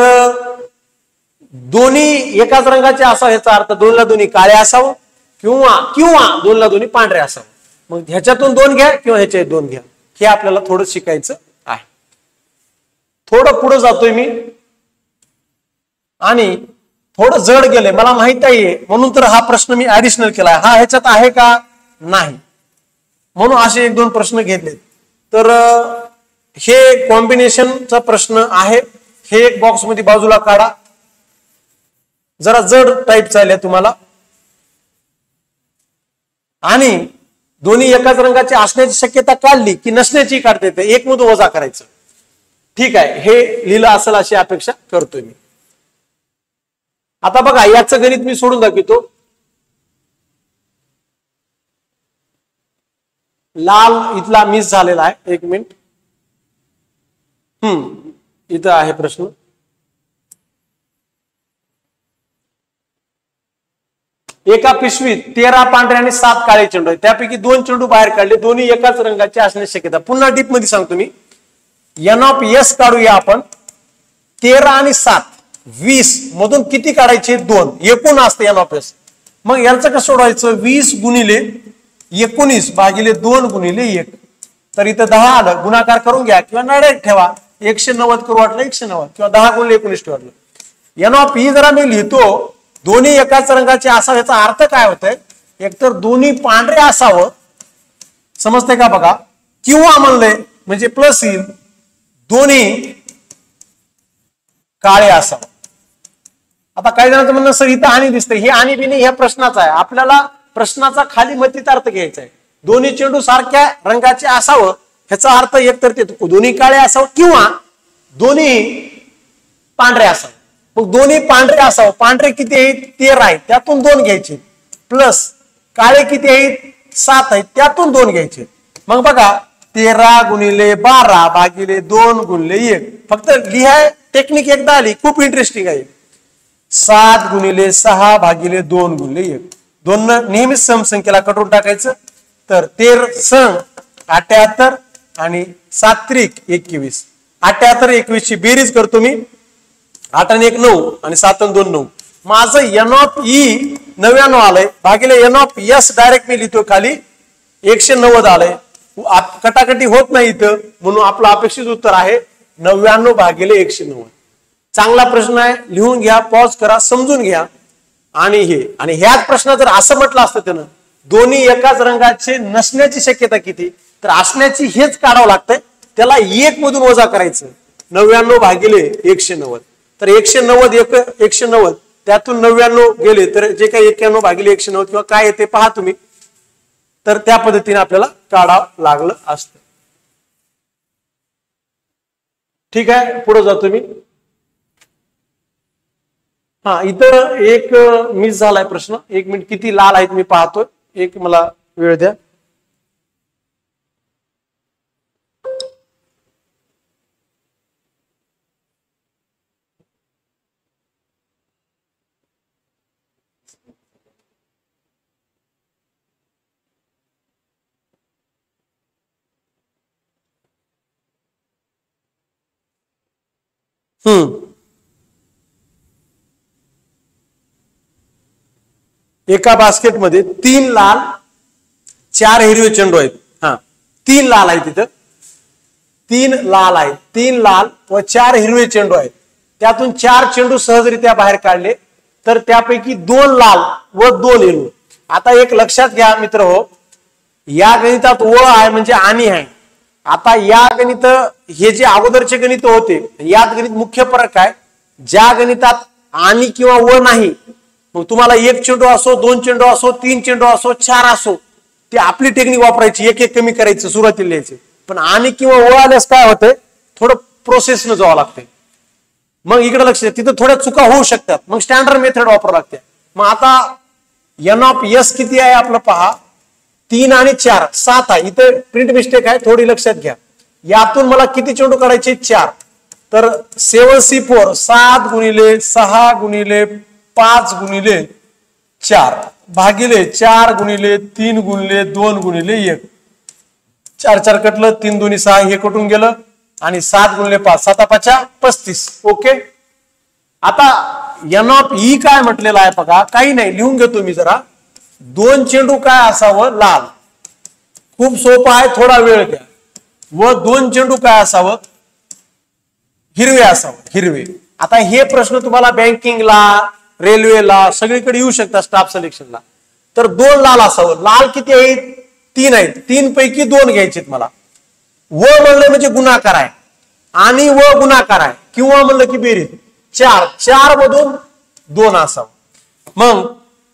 दोन्ही एकाच रंगाचे असावं ह्याचा अर्थ 2ला दोन्ही काळे असावं किंवा 2ला दोन्ही पांढरे असावं. मग ह्याच्यातून 2 घ्या किंवा ह्याच्यात 2 घ्या, हे आपल्याला थोडं शिकायचं आहे. थोडं पुढे जातोय मी आणि थोडं जड गेलंय मला माहित आहे, म्हणून तर हा प्रश्न मी ऍडिशनल केलाय. हा ह्याच्यात आहे का नाही म्हणून असे 1-2 प्रश्न घेतले. तर हे कॉम्बिनेशनचा प्रश्न आहे, हे एक बॉक्स मध्ये बाजूला काढा. जरा जड टाईप चालले तुम्हाला, आणि दोन्ही एकाच रंगाची असण्याची शक्यता काढली की नसण्याची काढता येते, 1 मधून वजा करायचं. ठीक आहे, हे लिहिलं असेल अशी अपेक्षा करतोय मी. आता बघा याचं गणित मी सोडून दाखवतो. लाल इथला मिस झालेला आहे, 1 मिनिट. इथं आहे प्रश्न. एका पिशवीत 13 पांढरे आणि 7 काळे चेंडू आहेत, त्यापैकी 2 चेंडू बाहेर काढले, दोन्ही एकाच रंगाचे असण्याची शक्यता. पुन्हा डीप मध्ये सांगतो मी, NOPS काढूया आपण. 13 आणि 7 20 मधून किती काढायचे, 2 एकूण असते NOPS. मग याचं कसं सोडवायचं, 20 गुणिले 19 भागिले 2 गुणिले 1. तर इथं 10 आलं, गुणाकार करून घ्या किंवा डायरेक्ट ठेवा, 190 करू वाटलं 190 किंवा 10 गुणिले 19 ठेवलं. NOPE जरा मी लिहितो, दोन्ही एकाच रंगाचे असावं, याचा अर्थ काय होतंय, एकतर दोन्ही पांढरे असावं, समजते का बघा, किंवा म्हणले म्हणजे प्लस येईल, दोन्ही काळे असावं. आता काही जणांचं म्हणणं सर इथं आणि दिसतंय, हे आणि बिनी ह्या प्रश्नाचा आहे, आपल्याला प्रश्नाचा खाली मतीत अर्थ घ्यायचा आहे. दोन्ही चेंडू सारख्या रंगाचे असावं ह्याचा अर्थ एकतर ते दोन्ही काळे असावं किंवा दोन्ही पांढरे असावं. मग दोन्ही पांढरे असावं, पांढरे किती आहेत 13 आहेत, त्यातून 2 घ्यायचे, प्लस काळे किती आहेत 7 आहेत, त्यातून 2 घ्यायचे. मग बघा 13 गुणिले 12 भागिले 2 गुणिले 1. फक्त लिहाय टेक्निक एकदा आली, खूप इंटरेस्टिंग आहे. 7 गुणिले 6 भागिले 2 गुणिले 1. 2 नेहमीच समसंख्येला कटून टाकायचं. तर 13 78 आणि 7 त्रिक 21. 78 21 ची बेरीज करतो मी, 8 आणि 1 9 आणि 7 आणि 2 9. माझं NOPE 99 आलंय, भागिले NOPS डायरेक्ट मी लिहितो खाली 190 आलंय. कटाकटी होत नाही इथं, म्हणून आपलं अपेक्षित उत्तर आहे 99 भागिले 190. चांगला प्रश्न आहे, लिहून घ्या, पॉज करा, समजून घ्या. आणि ह्याच प्रश्न जर असं म्हटलं असतं त्यानं दोन्ही एकाच रंगाचे नसण्याची शक्यता किती, तर असण्याची हेच काढावं लागतंय, त्याला 1 मधून वजा करायचं, 99 भागिले 190. तर 190 त्यातून 99 गेले तर जे काही 91 भागिले 190 किंवा काय येते पहा तुम्ही, तर त्या पद्धतीने आपल्याला काढावं लागलं असतं. ठीक आहे, पुढे जातो मी. हा, इथं एक मिस झालाय प्रश्न. 1 मिनिट, किती लाल आहेत मी पाहतोय, एक मला वेळ द्या. एका बास्केटमध्ये 3 लाल 4 हिरवे चेंडू आहेत. हा, 3 लाल आहेत तिथं, 3 लाल आहेत, 3 लाल व 4 हिरवे चेंडू आहेत. त्यातून 4 चेंडू सहजरित्या बाहेर काढले तर त्यापैकी 2 लाल व 2 हिरवे. आता एक लक्षात घ्या मित्र हो, या गणितात व आहे म्हणजे आणि आहे. आता या गणित, हे जे अगोदरचे गणित होते यात गणित मुख्य फरक काय, ज्या गणितात आणि किंवा व नाही, मग तुम्हाला 1 चेंडू असो, 2 चेंडू असो, 3 चेंडू असो, 4 असो, ती आपली टेक्निक वापरायची, एक एक कमी करायचं, सुरुवातीला लिहायचे. पण आणि किंवा व आल्यास काय होतंय, थोडं प्रोसेसनं जावं लागतंय. मग इकडे लक्ष द्या, तिथं थोड्या चुका होऊ शकतात, मग स्टँडर्ड मेथड वापरावं लागते. मग आता एन ऑफ एस किती आहे आपलं पहा, 3 आणि 4 7 आहे. इथे प्रिंट मिस्टेक आहे, थोडी लक्षात घ्या. यातून मला किती चेंडू काढायचे, 4. तर 7C4 7 गुणिले 6 गुणिले 5 गुणिले 4 भागिले 4 गुणिले 3 गुणिले 2 गुणिले 1. 4 4 कटलं, 3 2 6 हे कटून गेलं, आणि 7 गुणिले 5 7 5 35. ओके. आता एन ऑफ ई काय म्हटलेलं आहे बघा, काही नाही, लिहून घेतो मी जरा. 2 चेंडू काय असावं, लाल. खूप सोपं आहे, थोडा वेळ घ्या. व 2 चेंडू काय असावं, हिरवे असावं, हिरवे. आता हे प्रश्न तुम्हाला बँकिंगला, रेल्वेला सगळीकडे येऊ शकतात, स्टाफ सिलेक्शनला. तर 2 लाल असावं. लाल किती आहेत, 3 आहेत. 3 पैकी 2 घ्यायचेत मला. व म्हणलं म्हणजे गुणाकार आहे, आणि व गुणाकार आहे, किंवा म्हणलं की बेरीज. 4 मधून 2 असावं. मग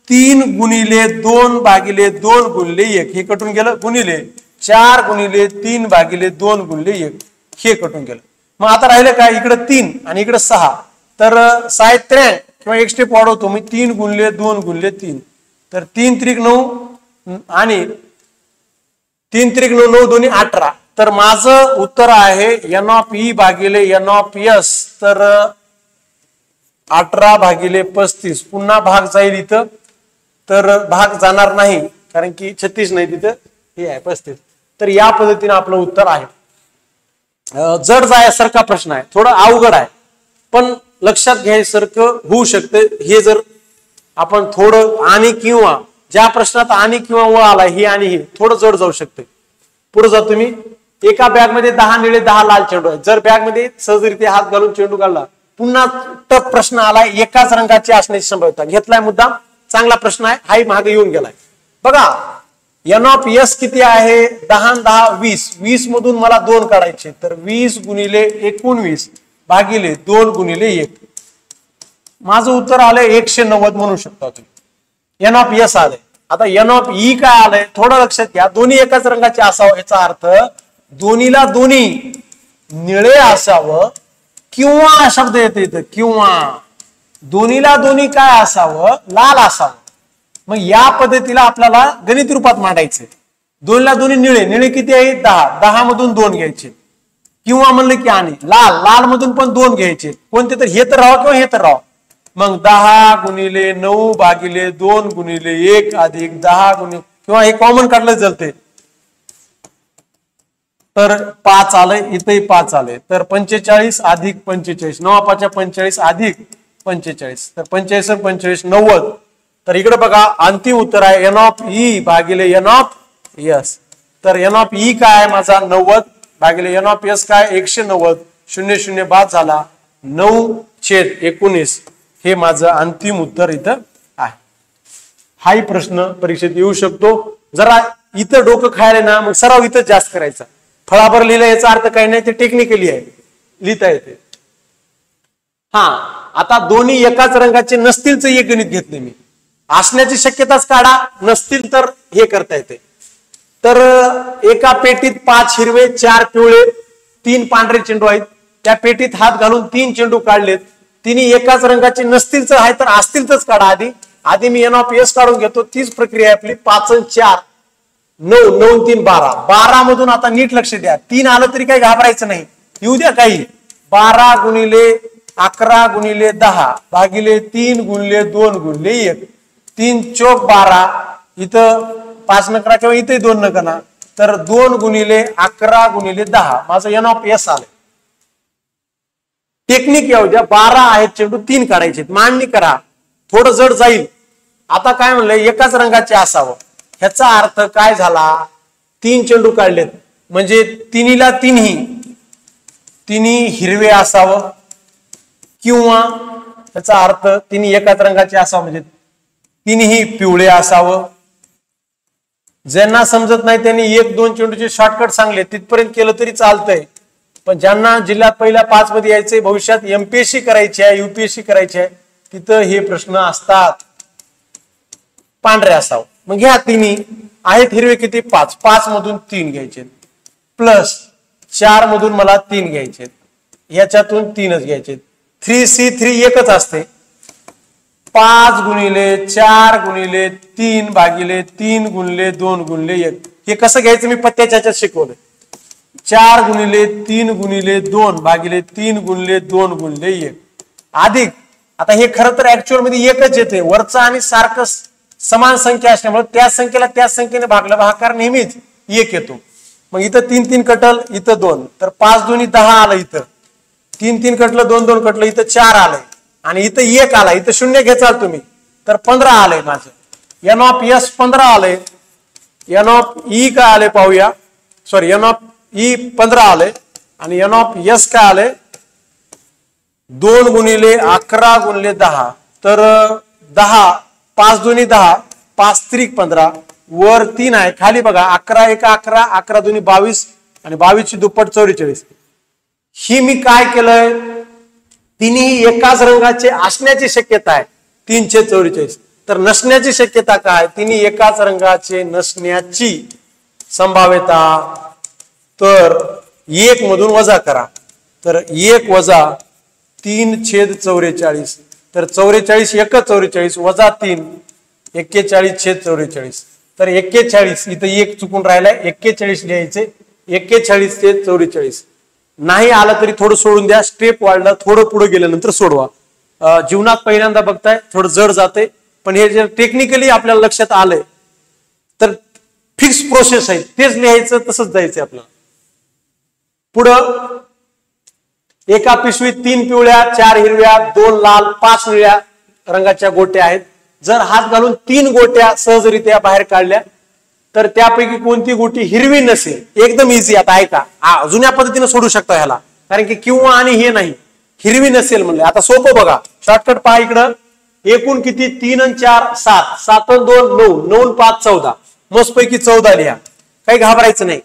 3 गुणिले 2 भागिले 2 गुणिले 1 हे कटून गेलं, गुणिले 4 गुणिले 3 भागिले 2 गुणिले 1 हे कटून गेलं. मग आता राहिलं काय, इकडे 3 आणि इकडे 6. तर 6 3 किंवा एक स्टेप वाढवतो मी, 3 गुणिले 2 गुणिले 3. तर 3 त्रिक 9 आणि 3 त्रिक 9 9 दोन्ही 18. तर माझं उत्तर आहे एन ऑफ ई भागिले एन ऑफ एस. तर 18 भागिले 35. पुन्हा भाग जाईल इथं, तर भाग जाणार नाही, कारण की 36 नाही तिथं, हे आहे 35. तर या पद्धतीने आपलं उत्तर आहे. जड जायसारखा प्रश्न आहे, थोडं अवघड आहे, पण लक्षात घ्यायसारखं होऊ शकते. हे जर आपण थोडं आणि किंवा, ज्या प्रश्नात आणि किंवा व आला, हे आणि हे थोडं जड जाऊ शकते. पुढे जातो मी. एका बॅग मध्ये 10 निळे 10 लाल चेंडू आहेत. जर बॅग मध्ये सहजरित्या हात घालून चेंडू काढला, पुन्हा टफ प्रश्न आलाय, एकाच रंगाची असण्याची संभाव्यता. घेतलाय मुद्दाम, चांगला प्रश्न आहे, हाही मागे येऊन गेलाय. बघा एन ऑफ एस किती आहे, 10 10 20. 20 मधून मला 2 काढायचे, तर 20 गुणिले 19 भागिले 2 गुणिले 1. माझं उत्तर आलंय 190 म्हणू शकता तुम्ही. एन ऑफ एस आलंय. आता एन ऑफ ई काय आलंय, थोडं लक्षात घ्या. दोन्ही एकाच रंगाचे असावं, याचा अर्थ दोन्हीला दोन्ही निळे असावं, किंवा शब्द येते इथं, किंवा दोन्हीला दोन्ही काय असावं, लाल असावं. मग या पद्धतीला आपल्याला गणित रूपात मांडायचं. दोन्हीला दोन्ही निळे, निळे किती आहे, 10. 10 मधून 2 घ्यायचे, किंवा म्हणलं की आणि लाल, लाल मधून पण 2 घ्यायचे. कोणते तर, हे तर राहा किंवा हे तर राहा. मग 10 गुणिले 9 भागिले 2 गुणिले 1 अधिक 10 गुणिले, किंवा हे कॉमन काढलं चालते, तर 5 आलंय, इथेही 5 आले. तर 45 अधिक 45, 9 5 45 अधिक 45. तर 45 45 90. तर इकडे बघा, अंतिम उत्तर आहे एन ऑफ ई भागिले एन ऑफ एस. तर एन ऑफ ई काय आहे माझा, 90 भागिले एन ऑफ एस काय, 190. 0 0 बाद झाला, 9/19 हे माझं अंतिम उत्तर इथं आहे. हाही प्रश्न परीक्षेत येऊ शकतो. जरा इथं डोकं खायला ना, मग सराव इथं जास्त करायचा. फळाभर लिहिलं याचा अर्थ काही नाही, ते टेक्निकली आहे, लिहिता येते. हा, आता दोन्ही एकाच रंगाचे नसतीलच एक गणित घेतले मी, असण्याची शक्यताच काढा, नसतील तर हे करता येते. तर एका पेटीत 5 हिरवे 4 पिवळे 3 पांढरे चेंडू आहेत. त्या पेटीत हात घालून 3 चेंडू काढलेत. तिन्ही एकाच रंगाचे नसतीलच आहे तर असतीलच काढा. आधी मी NS काढून घेतो. तीच प्रक्रिया आपली. 5 आणि 4 9 9 3 12 12 मधून आता नीट लक्ष द्या. 3 आलं तरी काही घाबरायचं नाही, येऊ द्या काही. 12 गुणिले 11 गुणिले 10 भागिले 3 गुणिले 2 गुणिले 1 3 चौक 12. इथं 5 नकरा किंवा इथे 2 नकरा, तर 2 गुणिले 11 गुणिले 10 माझं NS आलं. टेक्निक येऊ द्या. 12 आहेत चेंडू 3 काढायचे, मांडणी करा, थोडं जड जाईल. आता काय म्हणलंय, एकाच रंगाचे असावं. ह्याचा अर्थ काय झाला, 3 चेंडू काढलेत म्हणजे तिन्हीला तिन्ही हिरवे असावं, किंवा त्याचा अर्थ तिन्ही एकाच रंगाचे असावं म्हणजे तिन्ही पिवळे असावं. ज्यांना समजत नाही त्यांनी 1-2 चेंडूचे शॉर्टकट सांगले, तिथपर्यंत केलं तरी चालतंय. पण ज्यांना जिल्ह्यात पहिल्या 5 मध्ये यायचंय, भविष्यात MPSC करायची आहे, UPSC करायची आहे, तिथं हे प्रश्न असतात. पांढरे असावं. मग घ्या, तिन्ही आहेत हिरवे किती 5, 5 मधून 3 घ्यायचे, प्लस 4 मधून मला 3 घ्यायचे, याच्यातून 3च घ्यायचे. 3C3 एकच असते. 5 गुणिले 4 गुणिले 3 भागिले 3 गुणिले 2 गुणिले 1. हे कसं घ्यायचं मी पत्त्याच्या ह्याच्यात शिकवलं. 4 गुणिले 3 गुणिले 2 भागिले 3 गुणिले 2 गुणिले 1 अधिक. आता हे खरं तर ऍक्च्युअल मध्ये एकच येते, वरचा आणि सारखं समान संख्या असल्यामुळे त्या संख्येला त्याच संख्येने भागला, भागाकार नेहमीच 1 येतो. मग इथं 3 3 कटल, इथं 2, तर 5 2 10 आलं. इथं 3 3 कटलं, 2 2 कटलं, इथं 4 आलंय आणि इथं 1 आला. इथं 0 घेचाल तुम्ही तर 15 आलंय माझं. NS 15 आलंय. NE काय आले पाहूया. सॉरी, NE 15 आलंय आणि NS काय आलंय 2 गुणिले 11 गुणिले 10. तर 10 5 2 10 5 3 15 वर 3 आहे, खाली बघा 11 1 11 11 2 22 आणि 22 ची दुप्पट 44. ही मी काय केलंय, तिन्ही एकाच रंगाचे असण्याची शक्यता आहे 344. तर नसण्याची शक्यता काय, तिन्ही एकाच रंगाचे नसण्याची संभाव्यता. तर 1 मधून वजा करा, तर 1 वजा 3/44. तर 44 1 44 वजा 3 41/44. तर 41 इथं 1 चुकून राहिलाय, 41 लिहायचे. 41 ते 44 नाही आलं तरी थोडं सोडून द्या. स्टेप वाढलं, थोडं पुढे गेल्यानंतर सोडवा. जीवनात पहिल्यांदा बघताय, थोडं जड जाते, पण हे जर टेक्निकली आपल्याला लक्षात आलंय तर फिक्स प्रोसेस आहे, तेच लिहायचं, तसंच जायचं आपल्याला. पुढं एका पिशवीत 3 पिवळ्या 4 हिरव्या 2 लाल 5 निळ्या रंगाच्या गोट्या आहेत. जर हात घालून 3 गोट्या सहजरित्या बाहेर काढल्या तर त्यापैकी कोणती गोटी हिरवी नसेल. एकदम इझी. आता ऐका, जुन्या पद्धतीने सोडू शकता ह्याला, कारण की किंवा आणि हे नाही, हिरवी नसेल म्हणले. आता सोपं बघा, शॉर्टकट पहा. इकडं एकूण किती 3 आणि 4 7, 7 आणि 2 9, 9 आणि 5 14, मस्तपैकी 14 लिहा, काही घाबरायचं नाही.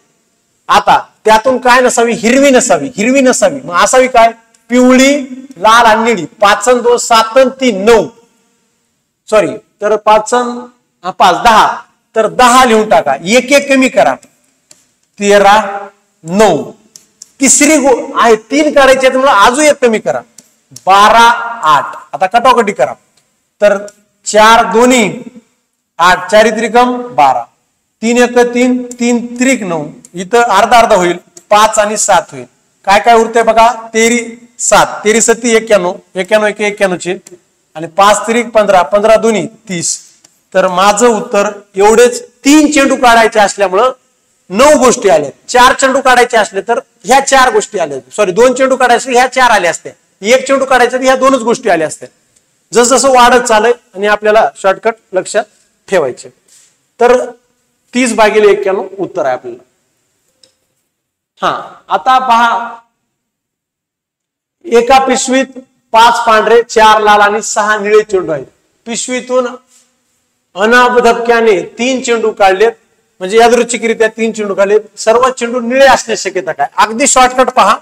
आता त्यातून काय नसावी, हिरवी नसावी. हिरवी नसावी मग असावी काय, पिवळी लाल आणि निळी. 5 आणि 2 7 आणि 3 9, सॉरी, तर 5 आणि 5 10, तर 10 लिहून टाका. 1 1 कमी करा, 13 9. तिसरी आहे 3 काढायची आहे, तुम्हाला अजून 1 कमी करा, 12 8. आता कटाकटी करा, तर 4 दोन्ही 8 4 त्रिकम 12, 3 1 3 3 त्रिक 9. इथं अर्धा अर्धा होईल, 5 आणि 7 होईल. काय काय उरते बघा, 13 7 13 7 91 91 91 चे आणि 5 त्रिक 15 15 दोन्ही 30. तर माझं उत्तर एवढेच. 3 चेंडू काढायचे असल्यामुळं 9 गोष्टी आल्या. 4 चेंडू काढायचे असले तर ह्या 4 गोष्टी आल्या. सॉरी, 2 चेंडू काढायचे ह्या 4 आल्या असत्या. 1 चेंडू काढायचे ह्या 2च गोष्टी आल्या असत्या. जसं वाढत चालय आणि आपल्याला शॉर्टकट लक्षात ठेवायचे. तर 30/91 उत्तर आहे आपल्याला. हा, आता पहा, एका पिशवीत 5 पांढरे 4 लाल आणि 6 निळे चेंडू आहेत. पिशवीतून अनाबधक्याने 3 चेंडू काढलेत, म्हणजे यादृच्छिकरित्या 3 चेंडू काढलेत. सर्व चेंडू निळे असण्याची शक्यता काय, अगदी शॉर्टकट पहा.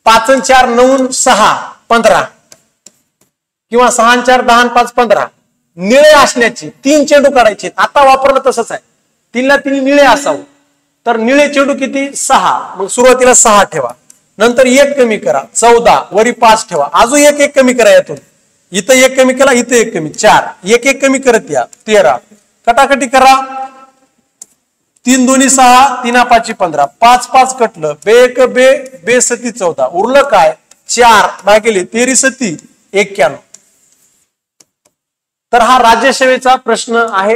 5 आणि 4 9 6 15, किंवा 6 आणि 4 10 आणि 5 15 निळे असण्याची 3 चेंडू काढायचे. आता वापरलं तसंच आहे, 3 ला 3 निळे असावं. तर निळे चेंडू किती 6, मग सुरुवातीला 6 ठेवा, नंतर 1 कमी करा 14, वरी 5 ठेवा, अजून 1 कमी करा, यातून इथं 1 कमी केला, इथं 1 कमी 4, 1 कमी करत या 13, कटाकटी करा, 3 दोन्ही 6, 3 5 15, 5 5 कटलं, बे 1 बे, बे 7 14, उरलं काय 4 भागिले 13 7 91. तर हा राज्यसेवेचा प्रश्न आहे.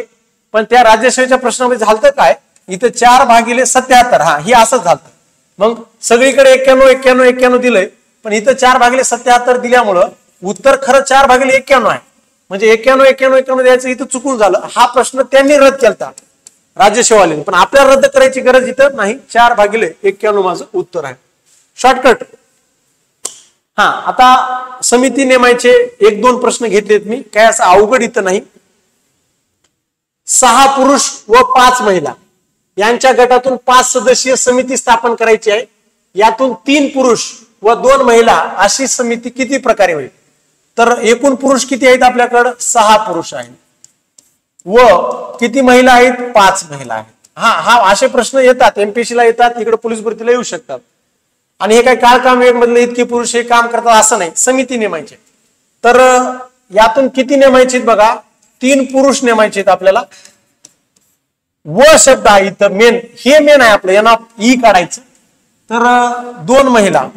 पण त्या राज्यसेवेच्या प्रश्नामध्ये झालं काय, इथं 4 भागिले 77, हा हे असंच झालं. मग सगळीकडे 91 91 91 दिलंय, पण इथं 4 भागिले 77 दिल्यामुळं उत्तर खरं 4 भागिले 91 आहे. म्हणजे 91 91 91 द्यायचं, इथं चुकून झालं. हा प्रश्न त्यांनी रद्द केलता राज्यसेवाले, पण आपल्याला रद्द करायची गरज इथं नाही. 4 भागिले 91 माझं उत्तर आहे. शॉर्टकट. हा, आता समिती नेमायचे 1-2 प्रश्न घेतलेत मी, काय असं अवघड इथं नाही. 6 पुरुष व 5 महिला यांच्या गटातून 5 सदस्यीय समिती स्थापन करायची आहे. यातून 3 पुरुष व 2 महिला अशी समिती किती प्रकारे होईल? तर एकूण पुरुष किती आहेत आपल्याकडे? 6 पुरुष आहेत व किती महिला आहेत? 5 महिला आहेत. हा असे प्रश्न येतात, एमपीएससी ला येतात, इकडे पोलीस भरतीला येऊ शकतात. आणि हे काय काळ काम एक मधले इतके पुरुष हे काम करतात असं नाही, समिती नेमायचे. तर यातून किती नेमायचे बघा? 3 पुरुष नेमायचे आपल्याला. व शब्द आहे इथं मेन, हे मेन आहे आपलं, यांना ई काढायचं. तर 2 महिला.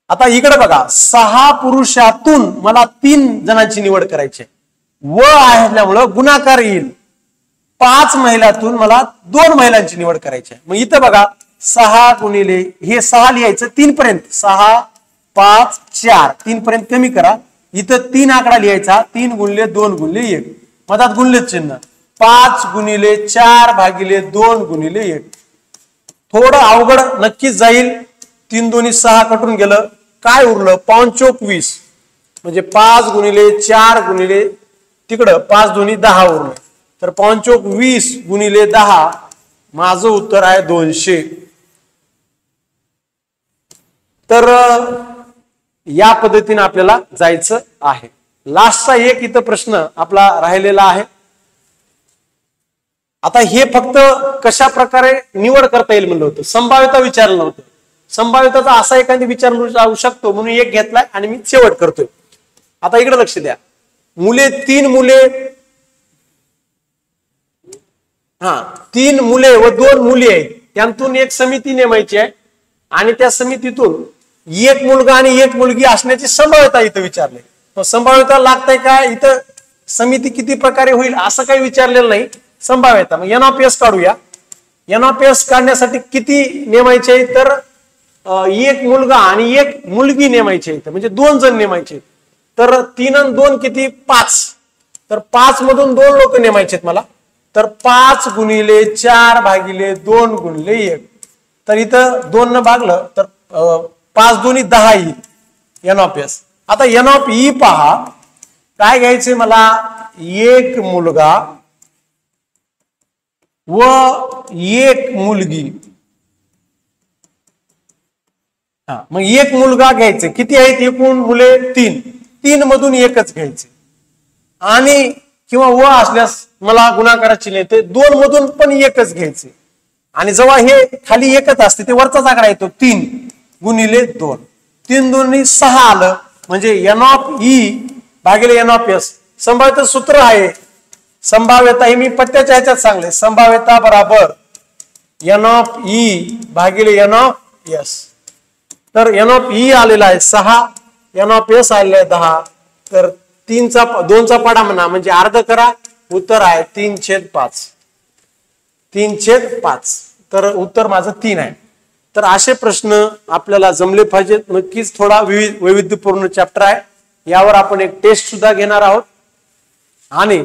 आता इकडे बघा, 6 पुरुषातून मला 3 जणांची निवड करायची आहे. व असल्यामुळं गुणाकार येईल. 5 महिलातून मला 2 महिलांची निवड करायची आहे. मग इथं बघा 6 गुणिले हे 6 लिहायचं 3 पर्यंत, 6 5 4 3 पर्यंत कमी करा. इथं 3 आकडा लिहायचा, 3 गुणिले 2 गुणिले 1, मधात गुणले चिन्ह, 5 गुणिले 4 भागिले 2 गुणिले 1. थोडं अवघड नक्कीच जाईल. 3 दोन्ही 6 कटून गेलं, काय उरलं? 5 20, म्हणजे 5 गुणिले 4 गुणिले तिकडं 5 दोन्ही 10 उरलं. तर 5 20 गुणिले 10, माझं उत्तर आहे 200. तर या पद्धतीने आपल्याला जायचं आहे. लास्टचा एक इथं प्रश्न आपला राहिलेला आहे. आता हे फक्त कशा प्रकारे निवड करता येईल म्हणलं होतं, संभाव्यता विचारलं नव्हतं. संभाव्यताचा असा एखादी विचार जाऊ शकतो म्हणून एक घेतलाय आणि मी शेवट करतोय. आता इकडे लक्ष द्या. 3 मुले, 3 मुले व 2 मुली आहेत, त्यांतून एक समिती नेमायची आहे आणि त्या समितीतून 1 मुलगा आणि 1 मुलगी असण्याची संभाव्यता इथं विचारले. तो संभाव्यता लागतंय काय? इथं समिती किती प्रकारे होईल असं काही विचारलेलं नाही, संभाव्यता. मग एनओपीएस काढूया. एनओपीएस काढण्यासाठी किती नेमायचे आहे? तर 1 मुलगा आणि 1 मुलगी नेमायची आहे, म्हणजे 2 जण नेमायचे. तर 3 आणि 2 किती? 5. तर 5 मधून 2 लोक नेमायचे आहेत मला. तर 5 गुणिले 4 भागिले 2 गुणिले 1. तर इथं 2 न भागलं तर 5 दोन्ही 10 येईल एनओपीएस. आता एनओपी पहा, काय घ्यायचे मला? 1 मुलगा व 1 मुलगी. मग 1 मुलगा घ्यायचे. किती आहेत एकूण मुले? 3. 3 मधून 1च घ्यायचे. आणि किंवा व असल्यास मला गुणाकाराची येते, 2 मधून पण 1च घ्यायचे. आणि जेव्हा हे खाली 1च असते ते वरचाच आकडा येतो, 3 गुणिले 2. 3 दोन्ही 6 आलं, म्हणजे एन ऑफ ई भागिले एन ऑफ एस. संभाव्यता सूत्र आहे, संभाव्यता हे मी पत्त्याच्या ह्याच्यात सांगले, संभाव्यता बराबर एन ऑफ ई भागिले एन ऑफ एस. तर एन ऑफ ई आलेला आहे 6, एन ऑफ एस आलेला आहे 10. तर 2चा पाडा म्हणा, म्हणजे अर्ध करा. उत्तर आहे 3/5. 3/5. तर उत्तर माझं 3 आहे. तर असे प्रश्न आपल्याला जमले पाहिजेत. नक्कीच थोडा वैविध्यपूर्ण चॅप्टर आहे, यावर आपण एक टेस्ट सुद्धा घेणार आहोत आणि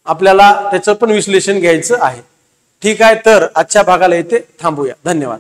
आपल्याला त्याचं पण विश्लेषण घ्यायचं आहे. ठीक आहे, तर आजच्या भागाला इथे थांबूया. धन्यवाद.